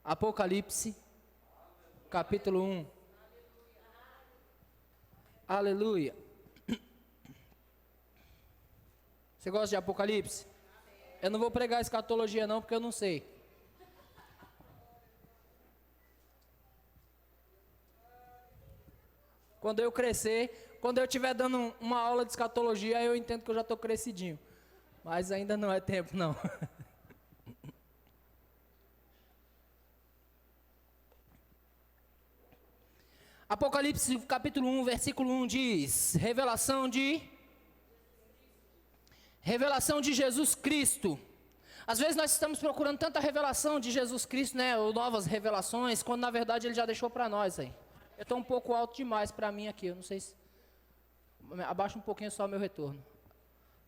Apocalipse, capítulo 1. Aleluia. Você gosta de Apocalipse? Eu não vou pregar escatologia não, porque eu não sei. Quando eu crescer, quando eu estiver dando uma aula de escatologia, eu entendo que eu já estou crescidinho. Mas ainda não é tempo, não. Apocalipse capítulo 1, versículo 1 diz: Revelação de Jesus Cristo. Às vezes nós estamos procurando tanta revelação de Jesus Cristo, né, ou novas revelações, quando na verdade Ele já deixou para nós aí. Eu estou um pouco alto demais para mim aqui, eu não sei se... Abaixa um pouquinho só meu retorno.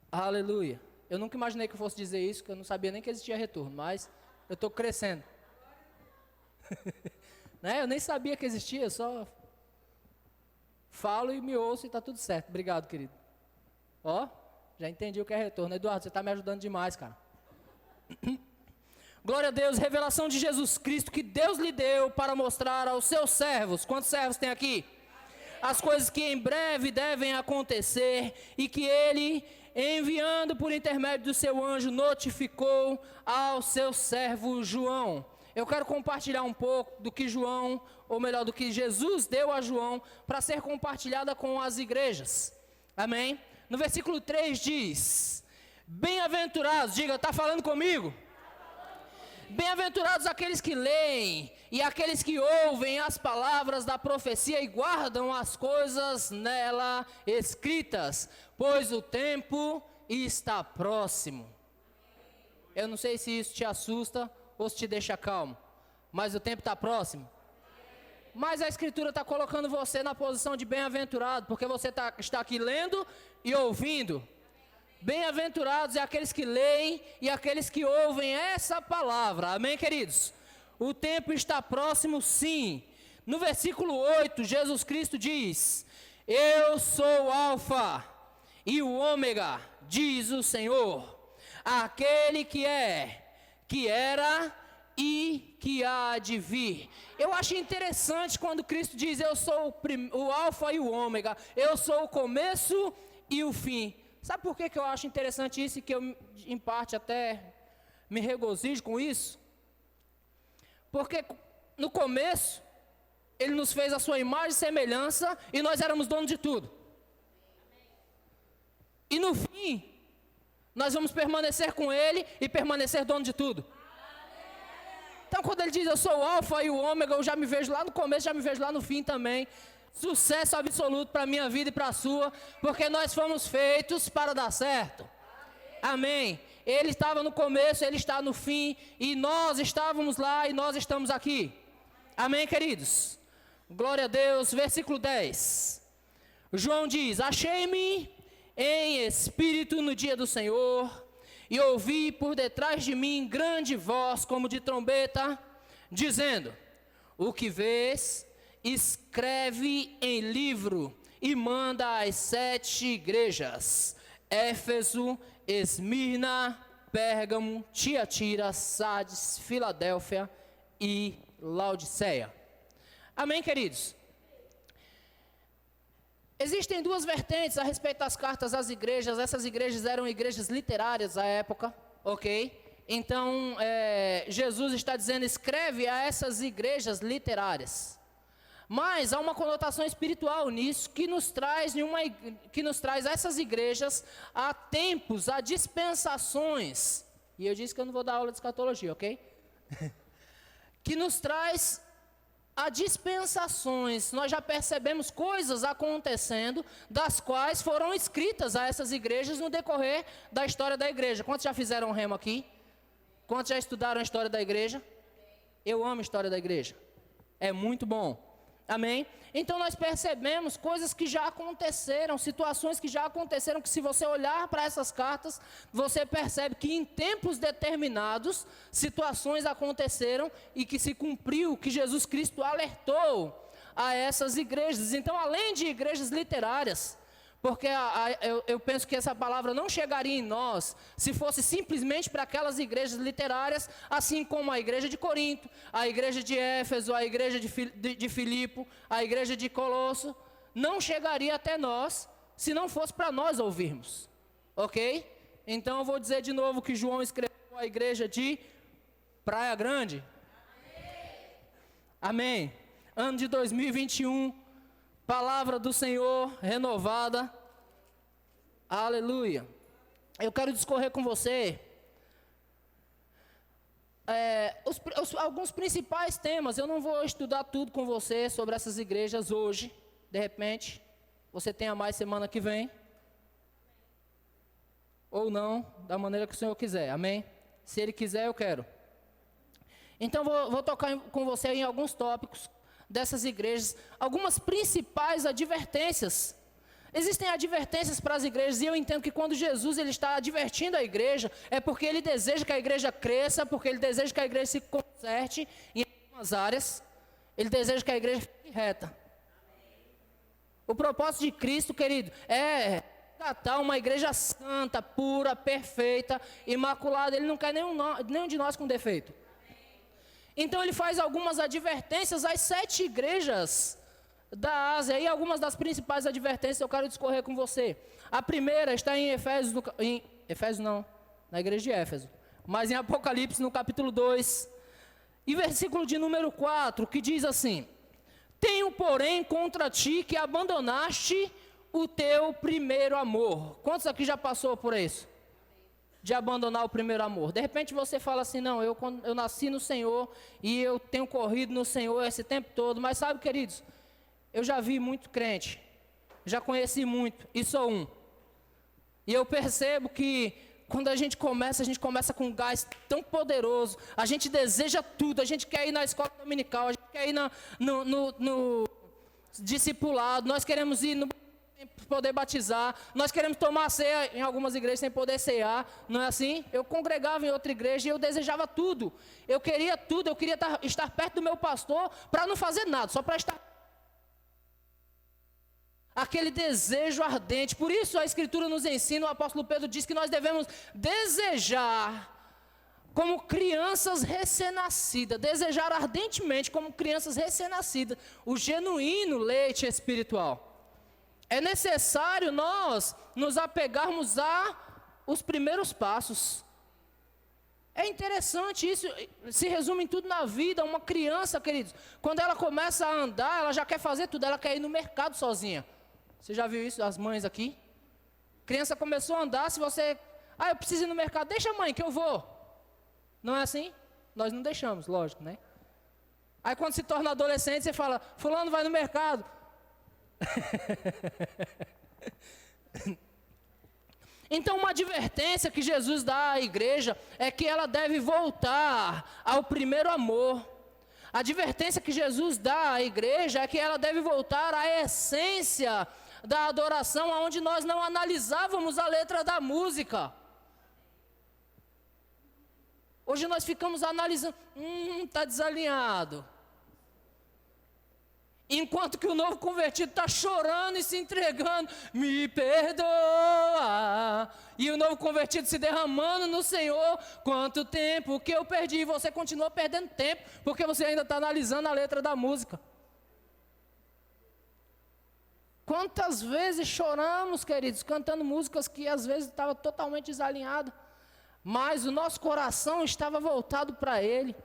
Aleluia. Eu nunca imaginei que eu fosse dizer isso, que eu não sabia nem que existia retorno, mas eu estou crescendo. Né? Eu nem sabia que existia, eu só falo e me ouço e está tudo certo. Obrigado, querido. Ó, já entendi o que é retorno. Eduardo, você está me ajudando demais, cara. Glória a Deus, revelação de Jesus Cristo que Deus lhe deu para mostrar aos seus servos. Quantos servos tem aqui? As coisas que em breve devem acontecer e que Ele, enviando por intermédio do seu anjo, notificou ao seu servo João. Eu quero compartilhar um pouco do que João, ou melhor, do que Jesus deu a João para ser compartilhada com as igrejas. Amém? No versículo 3 diz: bem-aventurados, diga, está falando comigo? Bem-aventurados aqueles que leem e aqueles que ouvem as palavras da profecia e guardam as coisas nela escritas, pois o tempo está próximo. Eu não sei se isso te assusta ou se te deixa calmo, mas o tempo está próximo. Mas a Escritura está colocando você na posição de bem-aventurado, porque você está aqui lendo e ouvindo. Bem-aventurados é aqueles que leem e aqueles que ouvem essa palavra. Amém, queridos? O tempo está próximo, sim. No versículo 8, Jesus Cristo diz: eu sou o Alfa e o Ômega, diz o Senhor, aquele que é, que era e que há de vir. Eu acho interessante quando Cristo diz: eu sou o Alfa e o Ômega, eu sou o começo e o fim. Sabe por que eu acho interessante isso e que eu, em parte, até me regozijo com isso? Porque no começo, Ele nos fez a sua imagem e semelhança e nós éramos donos de tudo. E no fim, nós vamos permanecer com Ele e permanecer dono de tudo. Então quando Ele diz: eu sou o Alfa e o Ômega, eu já me vejo lá no começo, já me vejo lá no fim também. Sucesso absoluto para a minha vida e para a sua, porque nós fomos feitos para dar certo. Amém. Ele estava no começo, Ele está no fim, e nós estávamos lá e nós estamos aqui. Amém, queridos? Glória a Deus. Versículo 10. João diz: achei-me em espírito no dia do Senhor, e ouvi por detrás de mim grande voz como de trombeta, dizendo: o que vês, escreve em livro e manda às 7 igrejas: Éfeso, Esmirna, Pérgamo, Tiatira, Sardes, Filadélfia e Laodiceia. Amém, queridos? Existem duas vertentes a respeito das cartas às igrejas. Essas igrejas eram igrejas literárias à época, ok? Então, Jesus está dizendo: escreve a essas igrejas literárias. Mas há uma conotação espiritual nisso que nos traz essas igrejas a tempos, a dispensações. E eu disse que eu não vou dar aula de escatologia, ok? Que nos traz a dispensações. Nós já percebemos coisas acontecendo, das quais foram escritas a essas igrejas no decorrer da história da igreja. Quantos já fizeram remo aqui? Quantos já estudaram a história da igreja? Eu amo a história da igreja. É muito bom. Amém? Então nós percebemos coisas que já aconteceram, situações que já aconteceram, que se você olhar para essas cartas, você percebe que em tempos determinados, situações aconteceram e que se cumpriu, que Jesus Cristo alertou a essas igrejas. Então, além de igrejas literárias, Porque eu penso que essa palavra não chegaria em nós se fosse simplesmente para aquelas igrejas literárias, assim como a igreja de Corinto, a igreja de Éfeso, a igreja de Filipe, a igreja de Colosso. Não chegaria até nós se não fosse para nós ouvirmos. Ok? Então eu vou dizer de novo que João escreveu a igreja de Praia Grande. Amém. Ano de 2021. Palavra do Senhor renovada. Aleluia. Eu quero discorrer com você alguns principais temas. Eu não vou estudar tudo com você sobre essas igrejas hoje. De repente, você tenha mais semana que vem. Ou não, da maneira que o Senhor quiser. Amém? Se Ele quiser, eu quero. Então, vou tocar com você em alguns tópicos dessas igrejas, algumas principais advertências. Existem advertências para as igrejas, e eu entendo que quando Jesus ele está advertindo a igreja, é porque Ele deseja que a igreja cresça, porque Ele deseja que a igreja se conserte em algumas áreas, Ele deseja que a igreja fique reta. O propósito de Cristo, querido, é tratar uma igreja santa, pura, perfeita, imaculada. Ele não quer nenhum de nós com defeito. Então ele faz algumas advertências às 7 igrejas da Ásia. E algumas das principais advertências eu quero discorrer com você. A primeira está em na igreja de Éfeso. Mas em Apocalipse, no capítulo 2. E versículo de número 4, que diz assim: tenho, porém, contra ti que abandonaste o teu primeiro amor. Quantos aqui já passou por isso? De abandonar o primeiro amor. De repente você fala assim: não, eu nasci no Senhor e eu tenho corrido no Senhor esse tempo todo. Mas sabe, queridos, eu já vi muito crente, já conheci muito, e sou um. E eu percebo que quando a gente começa com um gás tão poderoso. A gente deseja tudo, a gente quer ir na escola dominical, a gente quer ir no discipulado, nós queremos ir no poder batizar, nós queremos tomar ceia em algumas igrejas sem poder cear, não é assim? Eu congregava em outra igreja e eu desejava tudo, eu queria tudo, eu queria estar perto do meu pastor para não fazer nada, só para estar. Aquele desejo ardente. Por isso a Escritura nos ensina, o apóstolo Pedro diz que nós devemos desejar como crianças recém-nascidas, desejar ardentemente como crianças recém-nascidas, o genuíno leite espiritual. É necessário nós nos apegarmos a os primeiros passos. É interessante isso, se resume em tudo na vida. Uma criança, queridos, quando ela começa a andar, ela já quer fazer tudo, ela quer ir no mercado sozinha. Você já viu isso, as mães aqui? Criança começou a andar, se você... eu preciso ir no mercado, deixa a mãe que eu vou. Não é assim? Nós não deixamos, lógico, né? Aí quando se torna adolescente, você fala, fulano vai no mercado. Então uma advertência que Jesus dá à igreja é que ela deve voltar ao primeiro amor. A advertência que Jesus dá à igreja é que ela deve voltar à essência da adoração, onde nós não analisávamos a letra da música. Hoje nós ficamos analisando, está desalinhado. Enquanto que o novo convertido está chorando e se entregando, me perdoa. E o novo convertido se derramando no Senhor, quanto tempo que eu perdi. E você continua perdendo tempo, porque você ainda está analisando a letra da música. Quantas vezes choramos, queridos, cantando músicas que às vezes estavam totalmente desalinhadas, mas o nosso coração estava voltado para Ele.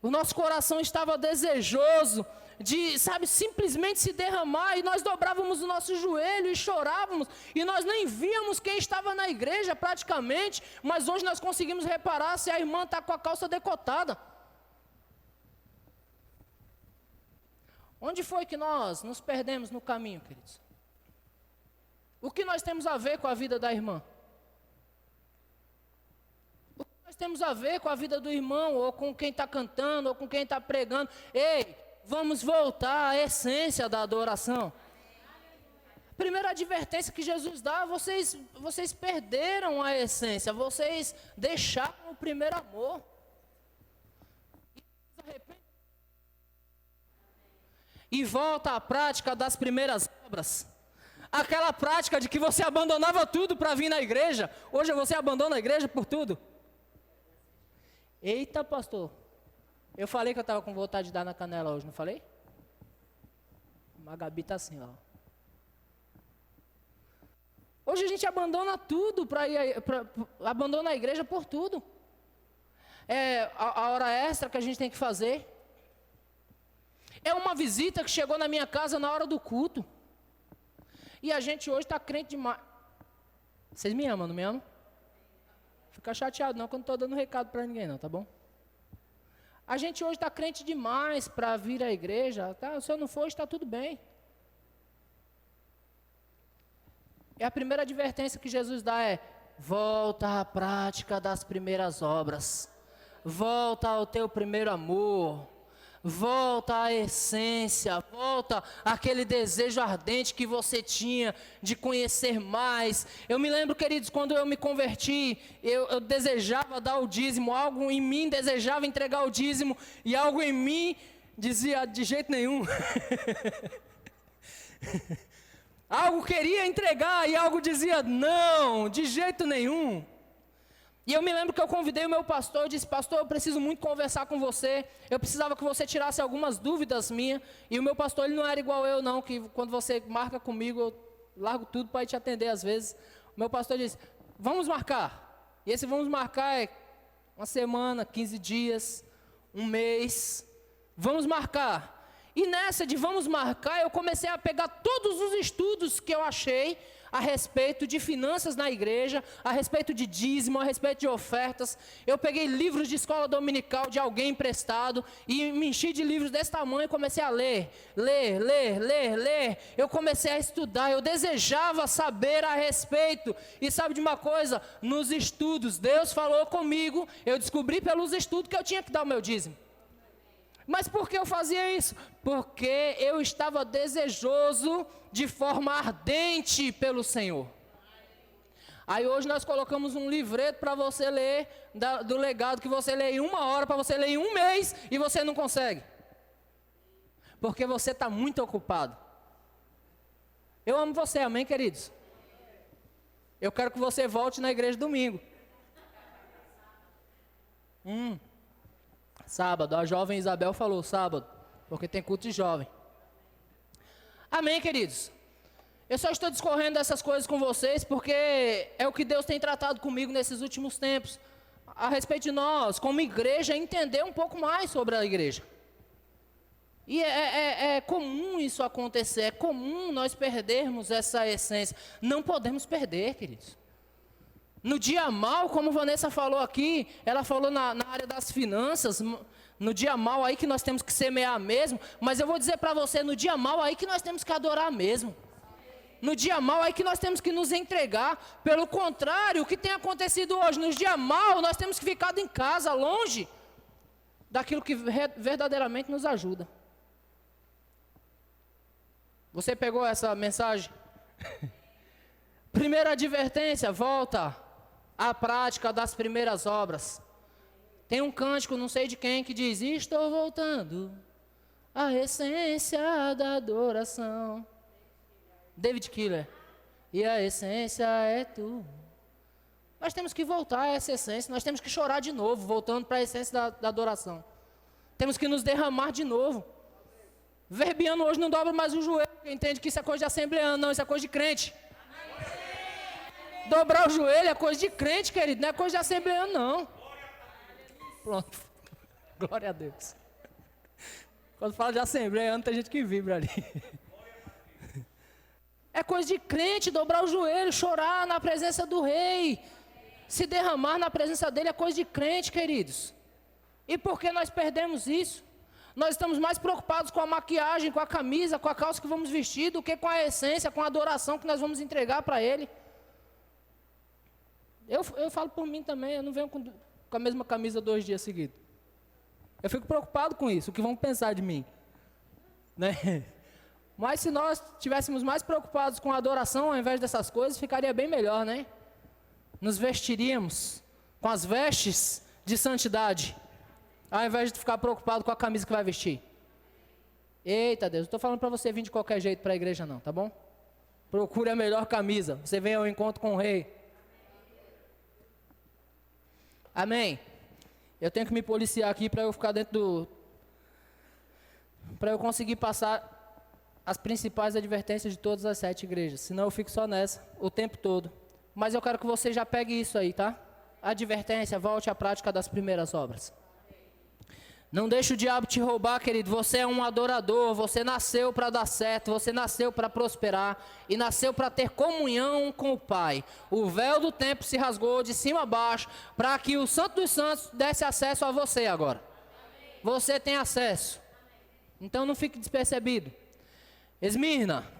O nosso coração estava desejoso de, simplesmente se derramar, e nós dobrávamos o nosso joelho e chorávamos, e nós nem víamos quem estava na igreja praticamente, mas hoje nós conseguimos reparar se a irmã está com a calça decotada. Onde foi que nós nos perdemos no caminho, queridos? O que nós temos a ver com a vida da irmã? O que nós temos a ver com a vida do irmão, ou com quem está cantando, ou com quem está pregando? Ei, vamos voltar à essência da adoração. A primeira advertência que Jesus dá, vocês perderam a essência, vocês deixaram o primeiro amor. E volta à prática das primeiras obras. Aquela prática de que você abandonava tudo para vir na igreja, hoje você abandona a igreja por tudo. Eita, pastor, eu falei que eu estava com vontade de dar na canela hoje, não falei? A Gabi está assim, ó. Hoje a gente abandona tudo abandona a igreja por tudo. É a hora extra que a gente tem que fazer. É uma visita que chegou na minha casa na hora do culto. E a gente hoje está crente demais. Vocês me amam, não me amam? Fica chateado não, que eu não estou dando recado para ninguém não, tá bom? A gente hoje está crente demais para vir à igreja, tá? Se eu não for, está tudo bem. E a primeira advertência que Jesus dá é: volta à prática das primeiras obras. Volta ao teu primeiro amor. Volta à essência, volta àquele desejo ardente que você tinha de conhecer mais. Eu me lembro, queridos, quando eu me converti, eu desejava dar o dízimo, algo em mim desejava entregar o dízimo, e algo em mim dizia: de jeito nenhum. Algo queria entregar e algo dizia: não, de jeito nenhum. E eu me lembro que eu convidei o meu pastor, eu disse: pastor, eu preciso muito conversar com você, eu precisava que você tirasse algumas dúvidas minhas. E o meu pastor, ele não era igual eu não, que quando você marca comigo, eu largo tudo para ir te atender às vezes. O meu pastor disse: vamos marcar. E esse vamos marcar é uma semana, 15 dias, um mês, vamos marcar. E nessa de vamos marcar, eu comecei a pegar todos os estudos que eu achei a respeito de finanças na igreja, a respeito de dízimo, a respeito de ofertas. Eu peguei livros de escola dominical de alguém emprestado e me enchi de livros desse tamanho e comecei a ler. Eu comecei a estudar, eu desejava saber a respeito. E sabe de uma coisa? Nos estudos, Deus falou comigo, eu descobri pelos estudos que eu tinha que dar o meu dízimo. Mas por que eu fazia isso? Porque eu estava desejoso de forma ardente pelo Senhor. Aí hoje nós colocamos um livreto para você ler, do legado que você lê em 1 hora, para você ler em 1 mês, e você não consegue. Porque você está muito ocupado. Eu amo você, amém, queridos? Eu quero que você volte na igreja domingo. Sábado, a jovem Isabel falou sábado, porque tem culto de jovem. Amém, queridos? Eu só estou discorrendo essas coisas com vocês, porque é o que Deus tem tratado comigo nesses últimos tempos, a respeito de nós, como igreja, entender um pouco mais sobre a igreja. E é comum isso acontecer, é comum nós perdermos essa essência. Não podemos perder, queridos. No dia mal, como Vanessa falou aqui, ela falou na área das finanças, no dia mal aí que nós temos que semear mesmo, mas eu vou dizer para você, no dia mal aí que nós temos que adorar mesmo. No dia mal aí que nós temos que nos entregar. Pelo contrário, o que tem acontecido hoje, no dia mal nós temos que ficar em casa, longe daquilo que verdadeiramente nos ajuda. Você pegou essa mensagem? Primeira advertência, volta à prática das primeiras obras. Tem um cântico, não sei de quem, que diz: estou voltando à essência da adoração. David Killer. E a essência é tu. Nós temos que voltar a essa essência, nós temos que chorar de novo, voltando para a essência da adoração. Temos que nos derramar de novo. Verbiano hoje não dobra mais o joelho, entende que isso é coisa de assembleano, não, isso é coisa de crente. Dobrar o joelho é coisa de crente, querido, não é coisa de assembleano, não. Pronto. Glória a Deus. Quando fala de assembleano, tem gente que vibra ali. É coisa de crente, dobrar o joelho, chorar na presença do rei. Se derramar na presença dele é coisa de crente, queridos. E por que nós perdemos isso? Nós estamos mais preocupados com a maquiagem, com a camisa, com a calça que vamos vestir, do que com a essência, com a adoração que nós vamos entregar para ele. Eu falo por mim também, eu não venho com a mesma camisa 2 dias seguidos. Eu fico preocupado com isso, o que vão pensar de mim. Né? Mas se nós estivéssemos mais preocupados com a adoração ao invés dessas coisas, ficaria bem melhor, né? Nos vestiríamos com as vestes de santidade, ao invés de ficar preocupado com a camisa que vai vestir. Eita Deus, não estou falando para você vir de qualquer jeito para a igreja não, tá bom? Procure a melhor camisa. Você vem ao encontro com o rei. Amém. Eu tenho que me policiar aqui para eu ficar para eu conseguir passar as principais advertências de todas as 7 igrejas. Senão eu fico só nessa o tempo todo. Mas eu quero que você já pegue isso aí, tá? Advertência, volte à prática das primeiras obras. Não deixe o diabo te roubar, querido. Você é um adorador, você nasceu para dar certo, você nasceu para prosperar e nasceu para ter comunhão com o Pai. O véu do templo se rasgou de cima a baixo para que o Santo dos Santos desse acesso a você agora. Você tem acesso. Então não fique despercebido. Esmirna,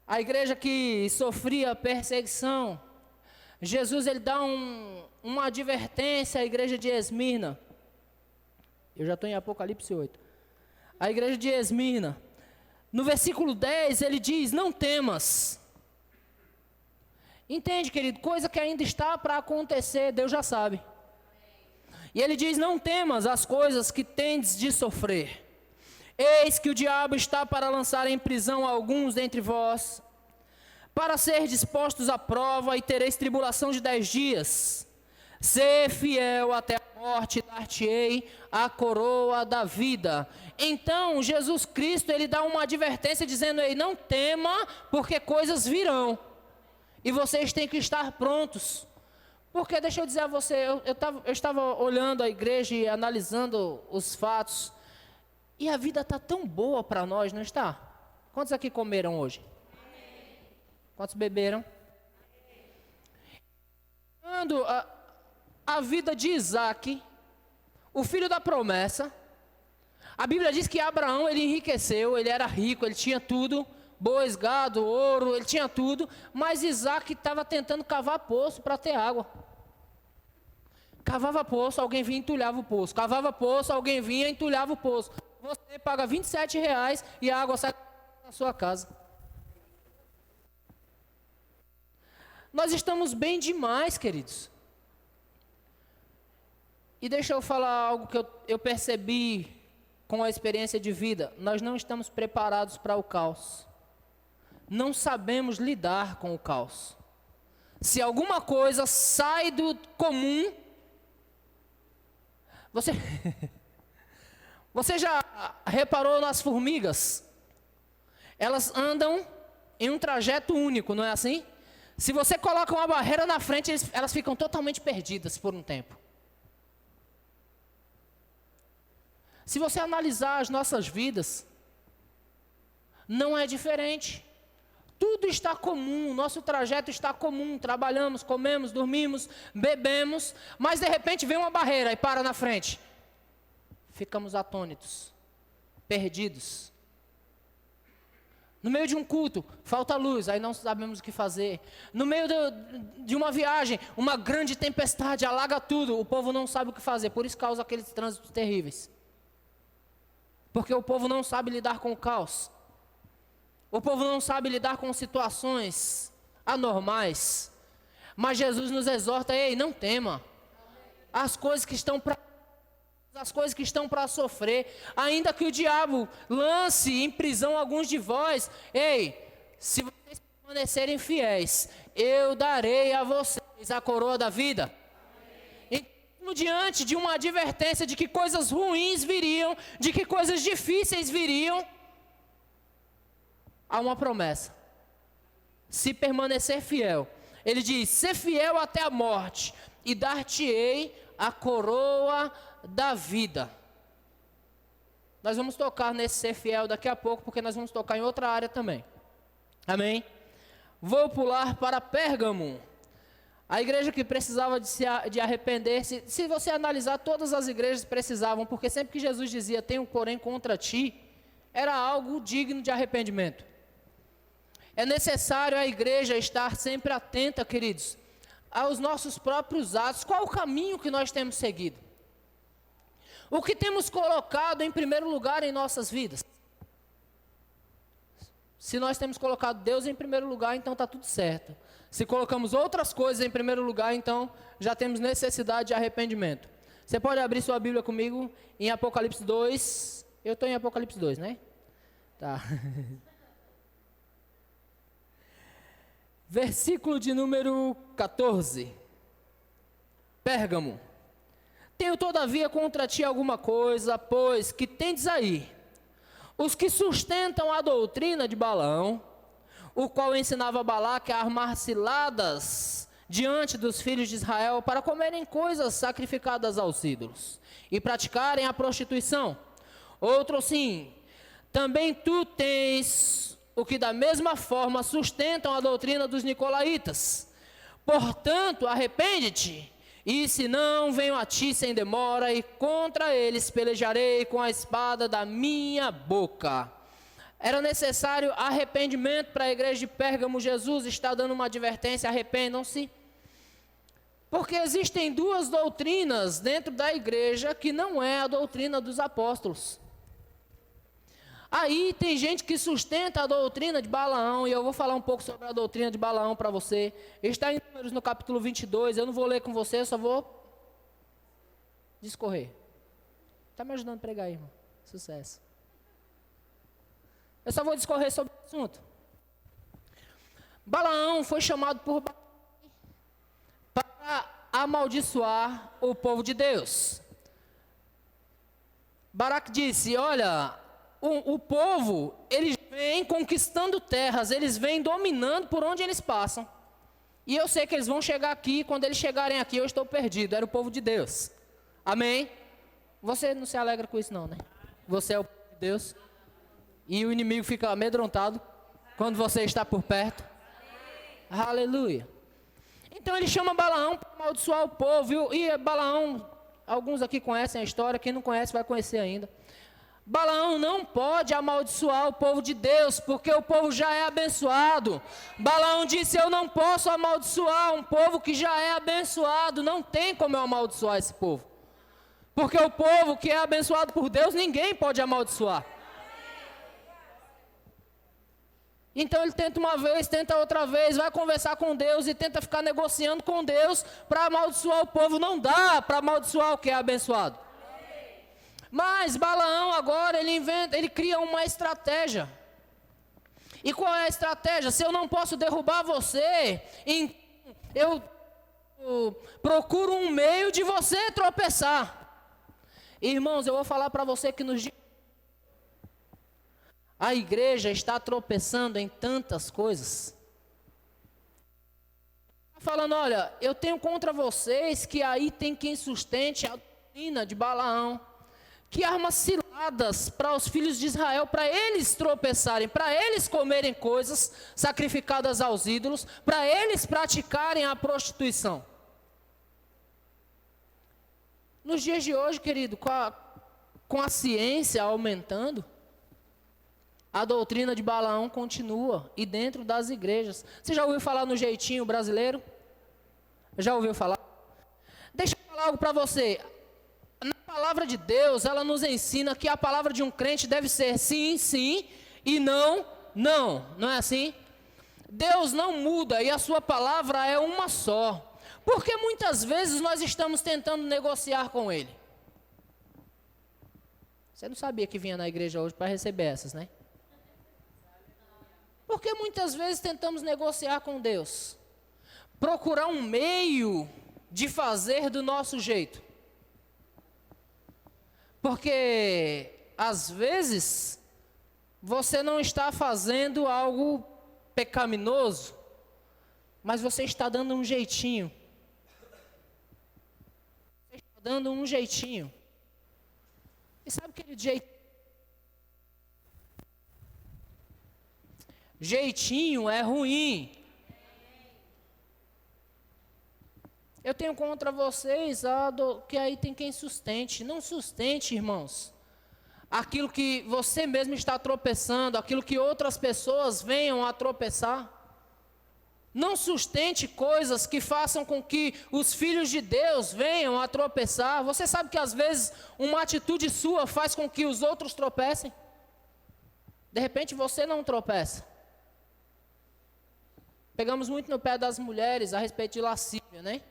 a igreja que sofria perseguição, Jesus ele dá uma advertência à igreja de Esmirna. Eu já estou em Apocalipse 8. A igreja de Esmirna, no versículo 10 ele diz: não temas. Entende, querido? Coisa que ainda está para acontecer, Deus já sabe. E ele diz: não temas as coisas que tendes de sofrer. Eis que o diabo está para lançar em prisão alguns dentre vós, para ser dispostos à prova, e tereis tribulação de 10 dias. Sê fiel até a morte, dar-te-ei a coroa da vida. Então, Jesus Cristo, ele dá uma advertência dizendo: ei, não tema, porque coisas virão. E vocês têm que estar prontos. Porque, deixa eu dizer a você, eu estava olhando a igreja e analisando os fatos. E a vida está tão boa para nós, não está? Quantos aqui comeram hoje? Amém. Quantos beberam? Quando a vida de Isaac, o filho da promessa, a Bíblia diz que Abraão, ele enriqueceu, ele era rico, ele tinha tudo, bois, gado, ouro, ele tinha tudo, mas Isaac estava tentando cavar poço para ter água. Cavava poço, alguém vinha e entulhava o poço. Cavava poço, alguém vinha e entulhava o poço. Você paga R$27 e a água sai da sua casa. Nós estamos bem demais, queridos. E deixa eu falar algo que eu percebi com a experiência de vida. Nós não estamos preparados para o caos. Não sabemos lidar com o caos. Se alguma coisa sai do comum, Você já reparou nas formigas? Elas andam em um trajeto único, não é assim? Se você coloca uma barreira na frente, elas ficam totalmente perdidas por um tempo. Se você analisar as nossas vidas, não é diferente. Tudo está comum, nosso trajeto está comum. Trabalhamos, comemos, dormimos, bebemos, mas de repente vem uma barreira e para na frente. Ficamos atônitos, perdidos. No meio de um culto, falta luz, aí não sabemos o que fazer. No meio de uma viagem, uma grande tempestade alaga tudo, o povo não sabe o que fazer, por isso causa aqueles trânsitos terríveis. Porque o povo não sabe lidar com o caos. O povo não sabe lidar com situações anormais. Mas Jesus nos exorta: ei, não tema. As coisas que estão para sofrer, ainda que o diabo lance em prisão alguns de vós, ei, se vocês permanecerem fiéis, eu darei a vocês a coroa da vida. Então, diante de uma advertência de que coisas ruins viriam, de que coisas difíceis viriam, há uma promessa: se permanecer fiel, ele diz: ser fiel até a morte, e dar-te-ei a coroa da vida. Nós vamos tocar nesse ser fiel daqui a pouco, porque nós vamos tocar em outra área também. Amém? Vou pular para Pérgamo, a igreja que precisava de arrepender-se. Se você analisar, todas as igrejas precisavam, porque sempre que Jesus dizia: tenho porém contra ti, era algo digno de arrependimento. É necessário a igreja estar sempre atenta, queridos, aos nossos próprios atos. Qual o caminho que nós temos seguido? O que temos colocado em primeiro lugar em nossas vidas? Se nós temos colocado Deus em primeiro lugar, então está tudo certo. Se colocamos outras coisas em primeiro lugar, então já temos necessidade de arrependimento. Você pode abrir sua Bíblia comigo em Apocalipse 2. Eu estou em Apocalipse 2, né? Tá. Versículo de número 14. Pérgamo. Tenho todavia contra ti alguma coisa, pois que tendes aí os que sustentam a doutrina de Balaão, o qual ensinava Balaque a armar ciladas diante dos filhos de Israel para comerem coisas sacrificadas aos ídolos e praticarem a prostituição. Outro sim, também tu tens o que da mesma forma sustentam a doutrina dos nicolaítas. Portanto, arrepende-te, e se não, venho a ti sem demora, e contra eles pelejarei com a espada da minha boca. Era necessário arrependimento para a igreja de Pérgamo. Jesus está dando uma advertência: arrependam-se. Porque existem duas doutrinas dentro da igreja que não é a doutrina dos apóstolos. Aí tem gente que sustenta a doutrina de Balaão, e eu vou falar um pouco sobre a doutrina de Balaão para você. Está em Números no capítulo 22, eu não vou ler com você, eu só vou discorrer. Está me ajudando a pregar aí, irmão? Sucesso. Eu só vou discorrer sobre o assunto. Balaão foi chamado por Balaque para amaldiçoar o povo de Deus. Balaque disse: olha, o povo, eles vêm conquistando terras, eles vêm dominando por onde eles passam. E eu sei que eles vão chegar aqui, quando eles chegarem aqui eu estou perdido. Era o povo de Deus. Amém? Você não se alegra com isso não, né? Você é o povo de Deus. E o inimigo fica amedrontado quando você está por perto. Aleluia. Então ele chama Balaão para amaldiçoar o povo. E Balaão, alguns aqui conhecem a história, quem não conhece vai conhecer ainda. Balaão não pode amaldiçoar o povo de Deus, porque o povo já é abençoado. Balaão disse: eu não posso amaldiçoar um povo que já é abençoado. Não tem como eu amaldiçoar esse povo, porque o povo que é abençoado por Deus, ninguém pode amaldiçoar. Então ele tenta uma vez, tenta outra vez, vai conversar com Deus e tenta ficar negociando com Deus para amaldiçoar o povo. Não dá para amaldiçoar o que é abençoado. Mas Balaão agora, ele cria uma estratégia. E qual é a estratégia? Se eu não posso derrubar você, eu procuro um meio de você tropeçar. Irmãos, eu vou falar para você que nos dias a igreja está tropeçando em tantas coisas. Falando: olha, eu tenho contra vocês que aí tem quem sustente a doutrina de Balaão, que arma ciladas para os filhos de Israel, para eles tropeçarem, para eles comerem coisas sacrificadas aos ídolos, para eles praticarem a prostituição. Nos dias de hoje, querido, com a ciência aumentando, a doutrina de Balaão continua, e dentro das igrejas. Você já ouviu falar no jeitinho brasileiro? Já ouviu falar? Deixa eu falar algo para você. Na palavra de Deus, ela nos ensina que a palavra de um crente deve ser sim, sim, e não, não. Não é assim? Deus não muda e a sua palavra é uma só. Porque muitas vezes nós estamos tentando negociar com Ele. Você não sabia que vinha na igreja hoje para receber essas, né? Porque muitas vezes tentamos negociar com Deus. Procurar um meio de fazer do nosso jeito. Porque, às vezes, você não está fazendo algo pecaminoso, mas você está dando um jeitinho. Você está dando um jeitinho. E sabe aquele jeitinho? Jeitinho é ruim. Eu tenho contra vocês que aí tem quem sustente. Não sustente, irmãos, aquilo que você mesmo está tropeçando, aquilo que outras pessoas venham a tropeçar. Não sustente coisas que façam com que os filhos de Deus venham a tropeçar. Você sabe que às vezes uma atitude sua faz com que os outros tropecem? De repente você não tropeça. Pegamos muito no pé das mulheres a respeito de lascívia, né?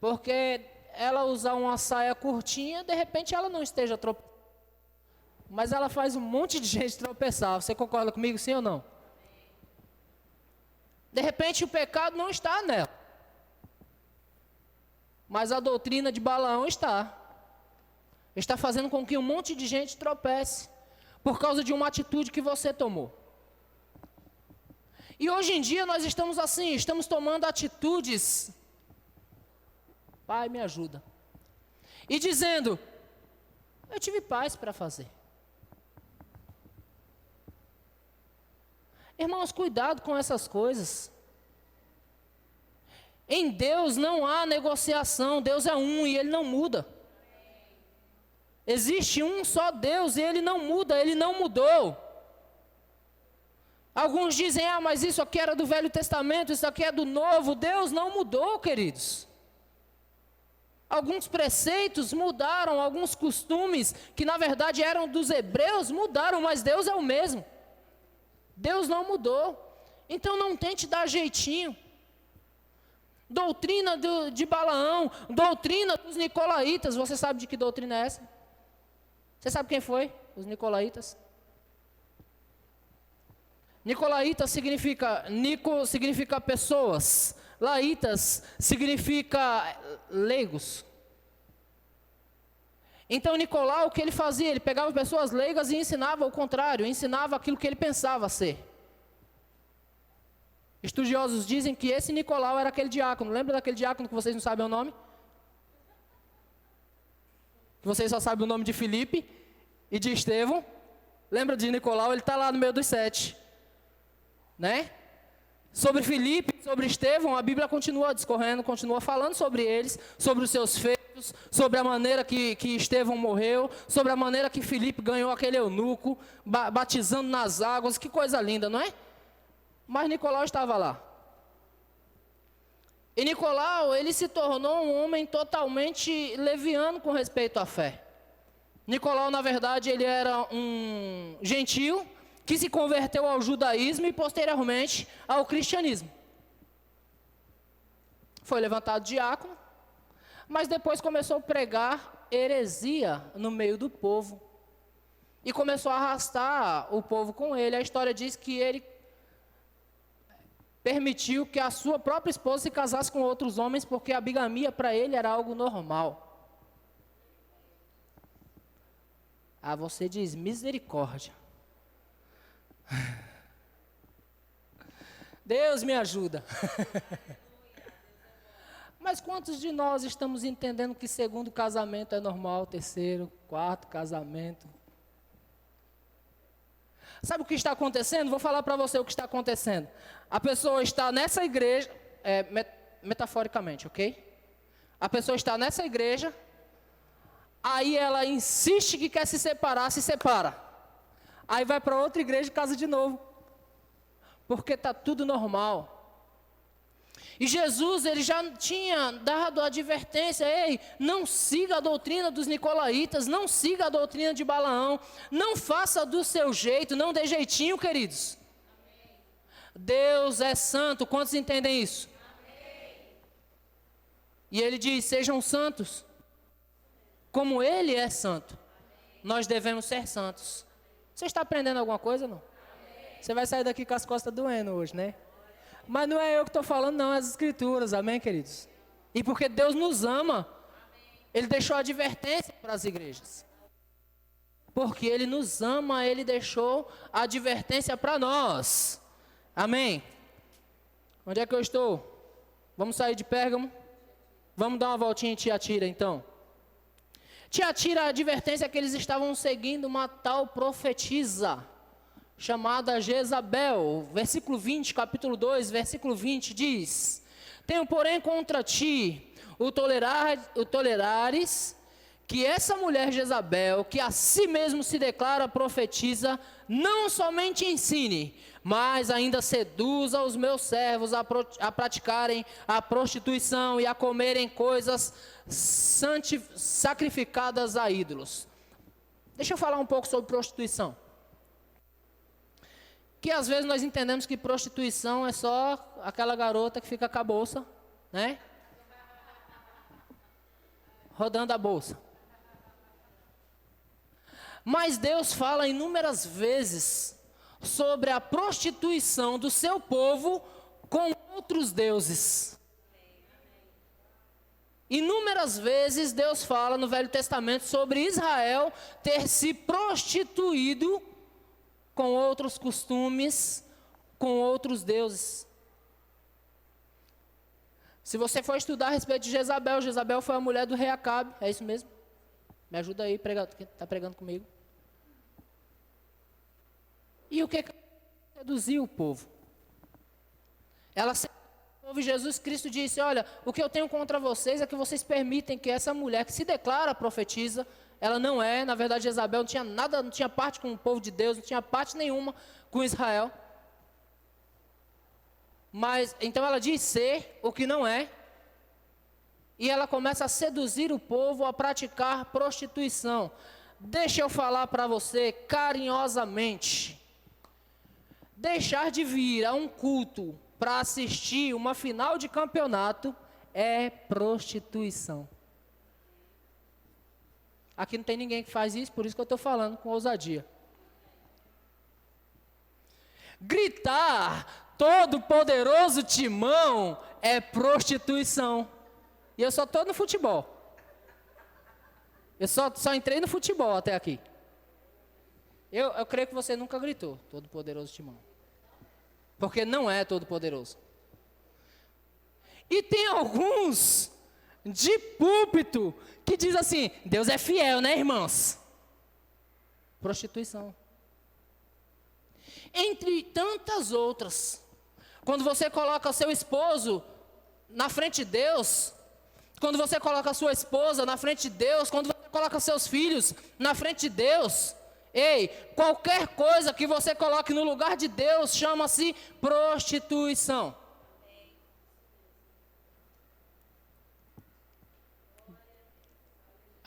Porque ela usar uma saia curtinha, de repente ela não esteja tropeçando. Mas ela faz um monte de gente tropeçar. Você concorda comigo, sim ou não? De repente o pecado não está nela, mas a doutrina de Balaão está fazendo com que um monte de gente tropece, por causa de uma atitude que você tomou. E hoje em dia nós estamos assim, estamos tomando atitudes, Pai me ajuda, e dizendo, eu tive paz para fazer. Irmãos, cuidado com essas coisas. Em Deus não há negociação, Deus é um e Ele não muda. Existe um só Deus e Ele não muda, Ele não mudou. Alguns dizem, mas isso aqui era do Velho Testamento, isso aqui é do Novo. Deus não mudou, queridos. Alguns preceitos mudaram, alguns costumes que na verdade eram dos hebreus mudaram, mas Deus é o mesmo. Deus não mudou. Então não tente dar jeitinho. Doutrina de Balaão, doutrina dos nicolaítas. Você sabe de que doutrina é essa? Você sabe quem foi? Os nicolaítas. Nicolaíta significa, Nico significa pessoas, laitas significa leigos. Então Nicolau, o que ele fazia? Ele pegava pessoas leigas e ensinava o contrário, ensinava aquilo que ele pensava ser. Estudiosos dizem que esse Nicolau era aquele diácono. Lembra daquele diácono que vocês não sabem o nome? Que vocês só sabem o nome de Filipe e de Estevão. Lembra de Nicolau? Ele está lá no meio dos 7. Né? Sobre Filipe, sobre Estevão, a Bíblia continua discorrendo, continua falando sobre eles, sobre os seus feitos, sobre a maneira que Estevão morreu, sobre a maneira que Filipe ganhou aquele eunuco, batizando nas águas, que coisa linda, não é? Mas Nicolau estava lá. E Nicolau, ele se tornou um homem totalmente leviano com respeito à fé. Nicolau, na verdade, ele era um gentio, que se converteu ao judaísmo e posteriormente ao cristianismo. Foi levantado diácono, mas depois começou a pregar heresia no meio do povo. E começou a arrastar o povo com ele. A história diz que ele permitiu que a sua própria esposa se casasse com outros homens, porque a bigamia para ele era algo normal. Você diz, misericórdia. Deus me ajuda. Mas quantos de nós estamos entendendo que segundo casamento é normal, terceiro, quarto casamento? Sabe o que está acontecendo? Vou falar para você o que está acontecendo. A pessoa está nessa igreja, metaforicamente, ok? A pessoa está nessa igreja, aí ela insiste que quer se separar, se separa. Aí vai para outra igreja e casa de novo. Porque está tudo normal. E Jesus, ele já tinha dado a advertência, ei, não siga a doutrina dos nicolaítas, não siga a doutrina de Balaão, não faça do seu jeito, não dê jeitinho, queridos. Amém. Deus é santo, quantos entendem isso? Amém. E ele diz, sejam santos, como ele é santo. Amém. Nós devemos ser santos. Você está aprendendo alguma coisa, não? Amém. Você vai sair daqui com as costas doendo hoje, né? Mas não é eu que estou falando, não, é as escrituras, amém, queridos? E porque Deus nos ama, amém, Ele deixou advertência para as igrejas. Porque Ele nos ama, Ele deixou a advertência para nós. Amém? Onde é que eu estou? Vamos sair de Pérgamo? Vamos dar uma voltinha em Tiatira, então. Tiatira, a advertência é que eles estavam seguindo uma tal profetisa, chamada Jezabel. Versículo 20, capítulo 2, versículo 20 diz: tenho porém contra ti o tolerares que essa mulher Jezabel, que a si mesmo se declara profetiza, não somente ensine, mas ainda seduza os meus servos a praticarem a prostituição e a comerem coisas sacrificadas a ídolos. Deixa eu falar um pouco sobre prostituição. Que às vezes nós entendemos que prostituição é só aquela garota que fica com a bolsa, né? Rodando a bolsa. Mas Deus fala inúmeras vezes sobre a prostituição do seu povo com outros deuses. Inúmeras vezes Deus fala no Velho Testamento sobre Israel ter se prostituído com outros costumes, com outros deuses. Se você for estudar a respeito de Jezabel, Jezabel foi a mulher do rei Acabe, é isso mesmo? Me ajuda aí, quem está pregando comigo. E o que seduziu o povo? Ela seduziu o povo e Jesus Cristo disse, olha, o que eu tenho contra vocês é que vocês permitem que essa mulher que se declara profetiza, ela não é, na verdade Jezabel não tinha nada, não tinha parte com o povo de Deus, não tinha parte nenhuma com Israel. Mas, então ela diz ser o que não é, e ela começa a seduzir o povo a praticar prostituição. Deixa eu falar para você carinhosamente, deixar de vir a um culto para assistir uma final de campeonato é prostituição. Aqui não tem ninguém que faz isso, por isso que eu estou falando com ousadia. Gritar todo poderoso Timão é prostituição. E eu só estou no futebol. Eu só entrei no futebol até aqui. Eu creio que você nunca gritou todo poderoso Timão. Porque não é todo poderoso. E tem alguns de púlpito que diz assim, Deus é fiel, né, irmãos? Prostituição. Entre tantas outras. Quando você coloca o seu esposo na frente de Deus, quando você coloca a sua esposa na frente de Deus, quando você coloca seus filhos na frente de Deus, ei, qualquer coisa que você coloque no lugar de Deus chama-se prostituição.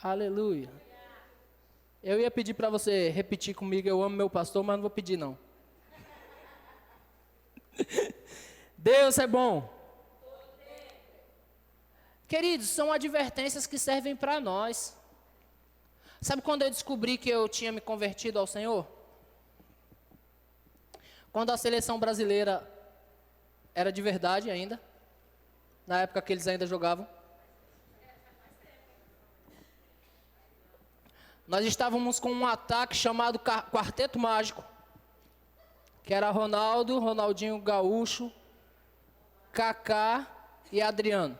Aleluia. Eu ia pedir para você repetir comigo, eu amo meu pastor, mas não vou pedir não. Deus é bom. Queridos, são advertências que servem para nós. Sabe quando eu descobri que eu tinha me convertido ao Senhor? Quando a seleção brasileira era de verdade ainda, na época que eles ainda jogavam. Nós estávamos com um ataque chamado Quarteto Mágico, que era Ronaldo, Ronaldinho Gaúcho, Kaká e Adriano.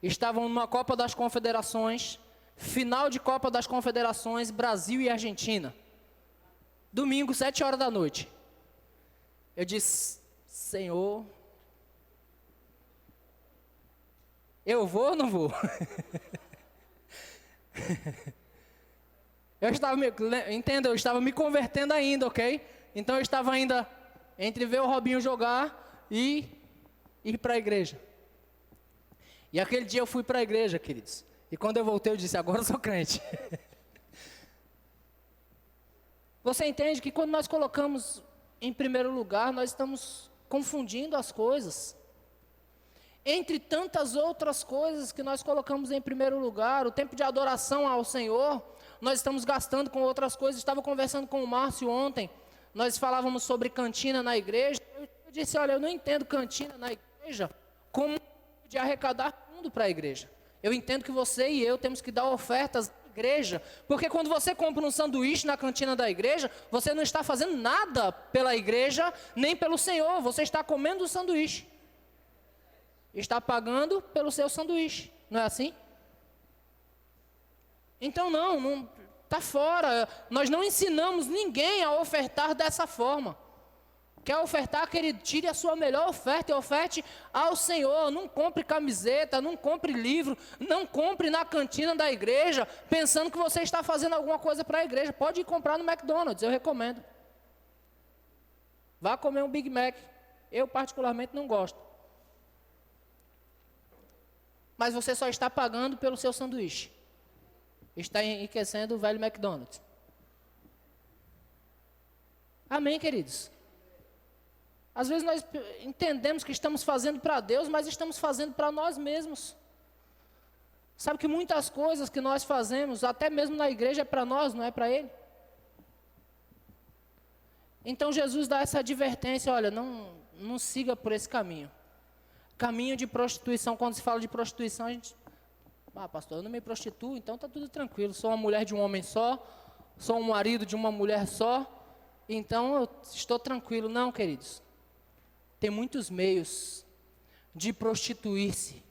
Estavam numa Copa das Confederações, final de Copa das Confederações, Brasil e Argentina. Domingo, 7 horas da noite. Eu disse, Senhor, eu vou ou não vou? Eu estava me convertendo ainda, ok? Então eu estava ainda entre ver o Robinho jogar e ir para a igreja. E aquele dia eu fui para a igreja, queridos. E quando eu voltei eu disse, agora eu sou crente. Você entende que quando nós colocamos em primeiro lugar, nós estamos confundindo as coisas. Entre tantas outras coisas que nós colocamos em primeiro lugar, o tempo de adoração ao Senhor, nós estamos gastando com outras coisas. Estava conversando com o Márcio ontem, nós falávamos sobre cantina na igreja. Eu disse, olha, eu não entendo cantina na igreja como de arrecadar fundo para a igreja. Eu entendo que você e eu temos que dar ofertas à igreja, porque quando você compra um sanduíche na cantina da igreja, você não está fazendo nada pela igreja, nem pelo Senhor, você está comendo um sanduíche. Está pagando pelo seu sanduíche, não é assim? Então não está fora. Nós não ensinamos ninguém a ofertar dessa forma. Quer ofertar, querido, tire a sua melhor oferta e oferte ao Senhor. Não compre camiseta, não compre livro, não compre na cantina da igreja, pensando que você está fazendo alguma coisa para a igreja. Pode ir comprar no McDonald's, eu recomendo. Vá comer um Big Mac. Eu particularmente não gosto. Mas você só está pagando pelo seu sanduíche. Está enriquecendo o velho McDonald's. Amém, queridos? Às vezes nós entendemos que estamos fazendo para Deus, mas estamos fazendo para nós mesmos. Sabe que muitas coisas que nós fazemos, até mesmo na igreja, é para nós, não é para Ele? Então Jesus dá essa advertência, olha, não siga por esse caminho. Caminho de prostituição, quando se fala de prostituição, a gente... pastor, eu não me prostituo, então está tudo tranquilo. Sou uma mulher de um homem só, sou um marido de uma mulher só, então eu estou tranquilo. Não, queridos. Tem muitos meios de prostituir-se.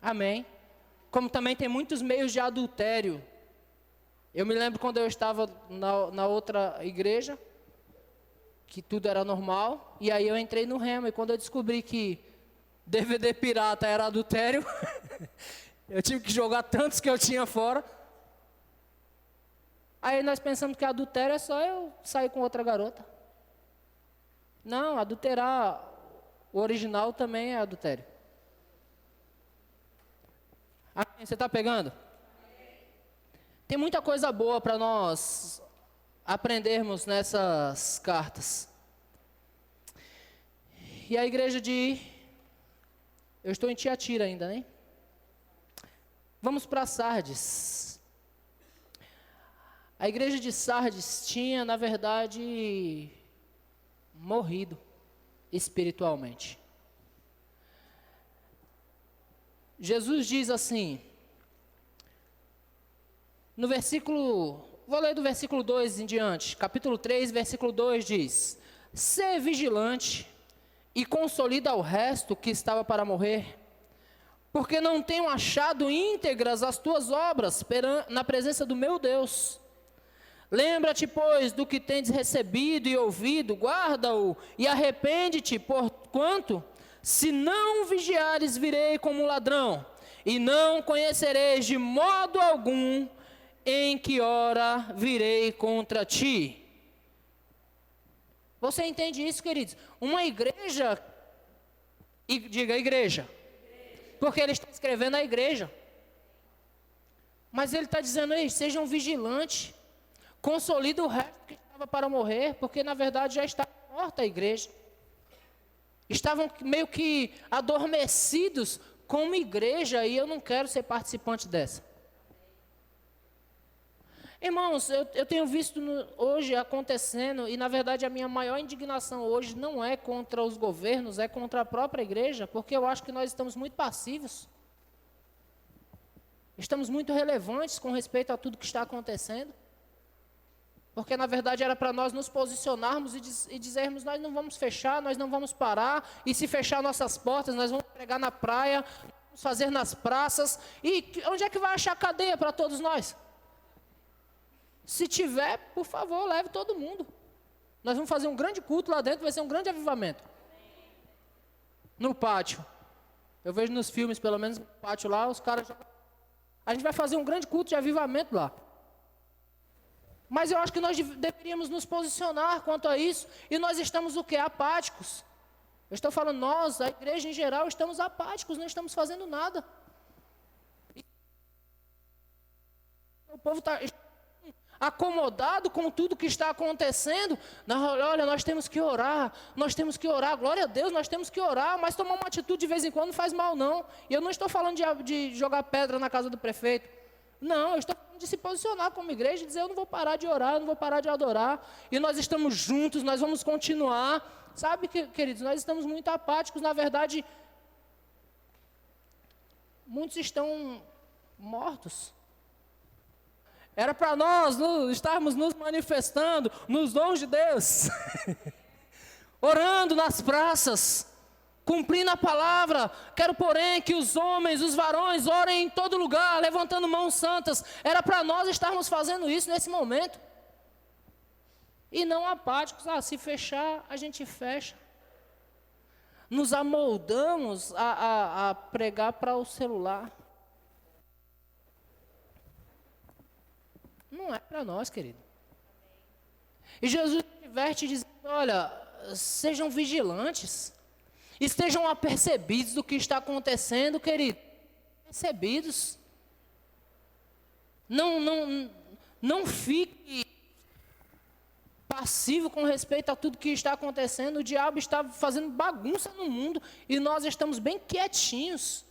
Amém? Como também tem muitos meios de adultério. Eu me lembro quando eu estava na outra igreja, que tudo era normal, e aí eu entrei no Rema, e quando eu descobri que DVD pirata era adultério, eu tive que jogar tantos que eu tinha fora. Aí nós pensamos que adultério é só eu sair com outra garota. Não, adulterar o original também é adultério. Você está pegando? Tem muita coisa boa para nós aprendermos nessas cartas. E a igreja de... Eu estou em Tiatira ainda, né? Vamos para Sardes. A igreja de Sardes tinha, na verdade, morrido espiritualmente. Jesus diz assim, no versículo, vou ler do versículo 2 em diante, capítulo 3, versículo 2 diz: Sê vigilante e consolida o resto que estava para morrer, porque não tenho achado íntegras as tuas obras na presença do meu Deus. Lembra-te, pois, do que tendes recebido e ouvido, guarda-o e arrepende-te, porquanto, se não vigiares, virei como ladrão, e não conhecereis de modo algum em que hora virei contra ti. Você entende isso, queridos? Uma igreja, e diga igreja, porque ele está escrevendo a igreja, mas ele está dizendo, ei, sejam vigilantes, consolida o resto que estava para morrer, porque na verdade já está morta a igreja. Estavam meio que adormecidos como igreja, e eu não quero ser participante dessa. Irmãos, eu tenho visto hoje acontecendo, e na verdade a minha maior indignação hoje não é contra os governos, é contra a própria igreja, porque eu acho que nós estamos muito passivos. Estamos muito relevantes com respeito a tudo que está acontecendo. Porque na verdade era para nós nos posicionarmos e dizermos, nós não vamos fechar, nós não vamos parar, e se fechar nossas portas, nós vamos pregar na praia, vamos fazer nas praças, e onde é que vai achar cadeia para todos nós? Se tiver, por favor, leve todo mundo. Nós vamos fazer um grande culto lá dentro, vai ser um grande avivamento. No pátio. Eu vejo nos filmes, pelo menos no pátio lá, os caras jogam. A gente vai fazer um grande culto de avivamento lá. Mas eu acho que nós deveríamos nos posicionar quanto a isso, e nós estamos o quê? Apáticos. Eu estou falando nós, a igreja em geral, estamos apáticos, não estamos fazendo nada. O povo está acomodado com tudo que está acontecendo. Olha, nós temos que orar, glória a Deus, nós temos que orar, mas tomar uma atitude de vez em quando não faz mal não. E eu não estou falando de jogar pedra na casa do prefeito. Não, eu estou falando de se posicionar como igreja e dizer, eu não vou parar de orar, eu não vou parar de adorar, e nós estamos juntos, nós vamos continuar. Sabe, queridos, nós estamos muito apáticos, na verdade, muitos estão mortos. Era para nós estarmos nos manifestando nos dons de Deus, orando nas praças, cumprindo a palavra. Quero, porém, que os homens, os varões, orem em todo lugar, levantando mãos santas. Era para nós estarmos fazendo isso nesse momento. E não apáticos, se fechar, a gente fecha. Nos amoldamos a pregar para o celular. Não é para nós, querido. E Jesus adverte dizendo, olha, sejam vigilantes. Estejam apercebidos do que está acontecendo, querido. Percebidos. Não fique passivo com respeito a tudo que está acontecendo. O diabo está fazendo bagunça no mundo e nós estamos bem quietinhos,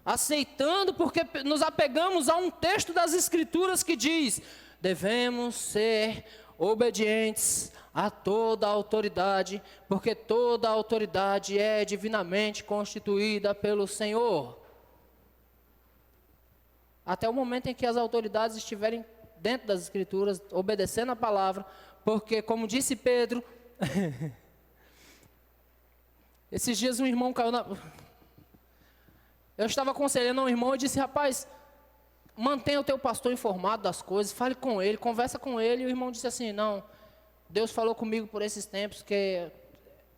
aceitando, porque nos apegamos a um texto das Escrituras que diz: devemos ser obedientes a toda a autoridade, porque toda a autoridade é divinamente constituída pelo Senhor. Até o momento em que as autoridades estiverem dentro das Escrituras, obedecendo a palavra, porque, como disse Pedro, esses dias um irmão caiu na... Eu estava aconselhando um irmão e disse, rapaz, mantenha o teu pastor informado das coisas, fale com ele, conversa com ele. E o irmão disse assim, não, Deus falou comigo por esses tempos que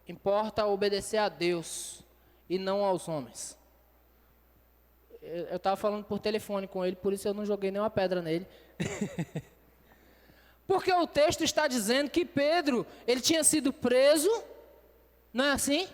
importa obedecer a Deus e não aos homens. Eu estava falando por telefone com ele, por isso eu não joguei nenhuma pedra nele. Porque o texto está dizendo que Pedro, ele tinha sido preso, não é assim?